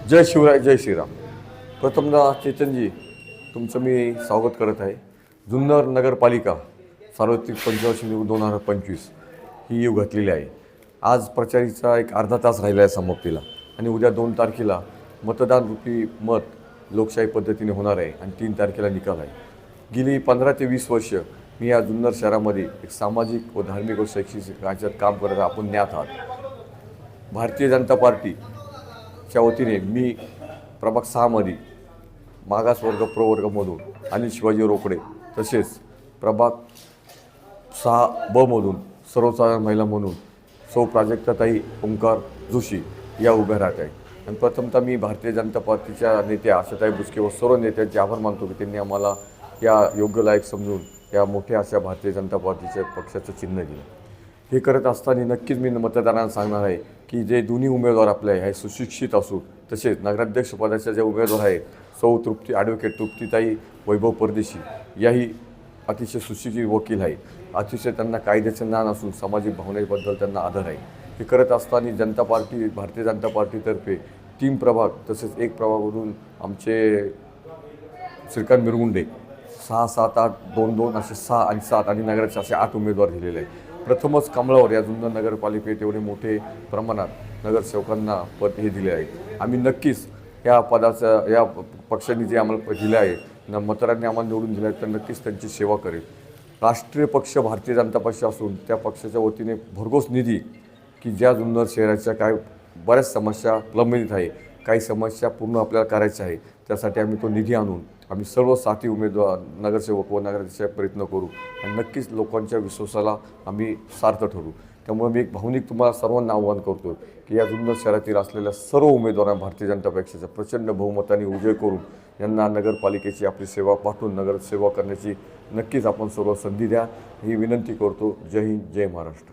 जय शिवराय, जय श्रीराम. प्रथमतः चेतनजी, तुमचं मी स्वागत करत आहे. जुन्नर नगरपालिका सार्वत्रिक पंचवार्षिक निवडणूक 2025 ही येऊ घातलेली आहे. आज प्रचाराचा एक अर्धा तास राहिला आहे समाप्तीला आणि उद्या 2 तारखेला मतदान रूपी मत लोकशाही पद्धतीने होणार आहे आणि 3 तारखेला निकाल आहे. गेली 15 ते 20 वर्ष मी या जुन्नर शहरामध्ये एक सामाजिक व धार्मिक व शैक्षणिक राज्यात काम करत आपण ज्ञात आहात. भारतीय जनता पार्टीच्या वतीने मी प्रभाग 6मध्ये मागासवर्ग प्रवर्गमधून आणि शिवाजी रोकडे तसेच प्रभाग 6ब मधून सर्वसाधारण महिला म्हणून सौ प्राजक्ताताई ओंकार जोशी या उभ्या राहत आहे. आणि प्रथमतः मी भारतीय जनता पार्टीच्या नेत्या आशाताई बुचके व सर्व नेत्यांचे आभार मानतो की त्यांनी आम्हाला या योग्य लायक समजून या मोठ्या अशा भारतीय जनता पार्टीच्या पक्षाचं चिन्ह दिलं. हे करत असताना नक्कीच मी मतदारांना सांगणार आहे की जे दोन्ही उमेदवार आपले आहे सुशिक्षित असू तसेच नगराध्यक्षपदाच्या जे उमेदवार आहेत सौ ॲडव्होकेट तृप्तीताई वैभव परदेशी याही अतिशय सुशिक्षित वकील आहे. अतिशय त्यांना कायद्याचे ज्ञान असून सामाजिक भावनेबद्दल त्यांना आदर आहे. हे करत असताना भारतीय जनता पार्टीतर्फे 3 प्रभाग तसेच 1 प्रभागावरून आमचे श्रीकांत मिरगुंडे 6, 7, 8, 2, 2 असे 6 आणि 7 आणि नगराचे असे 8 उमेदवार दिलेले आहेत. प्रथमच कमळावर या जुन्नर नगरपालिकेत एवढे मोठे प्रमाणात नगरसेवकांना पद हे दिले आहे. आम्ही नक्कीच या पदाचं या पक्षांनी जे आम्हाला दिले आहे मतदारांनी आम्हाला निवडून दिले आहेत तर नक्कीच त्यांची सेवा करेल. राष्ट्रीय पक्ष भारतीय जनता पक्ष असून त्या पक्षाच्या वतीने भरघोस निधी की ज्या जुन्नर शहराच्या काय बऱ्याच समस्या प्रलंबित आहे काही समस्या पूर्ण आपल्याला करायच्या आहे त्यासाठी आम्ही तो निधी आणून आम्ही सर्व 7 उमेदवार नगरसेवक व नगराध्यक्ष प्रयत्न करू आणि नक्कीच लोकांच्या विश्वासाला आम्ही सार्थ ठरू. त्यामुळे मी एक भावनिक तुम्हाला सर्वांना आवाहन करतो की या जुन्नर शहरातील असलेल्या सर्व उमेदवारांना भारतीय जनता पक्षाचा प्रचंड बहुमताने विजय करून यांना नगरपालिकेची आपली सेवा पाठवून नगरसेवा करण्याची नक्कीच आपण सर्व संधी द्या ही विनंती करतो. जय हिंद, जय महाराष्ट्र.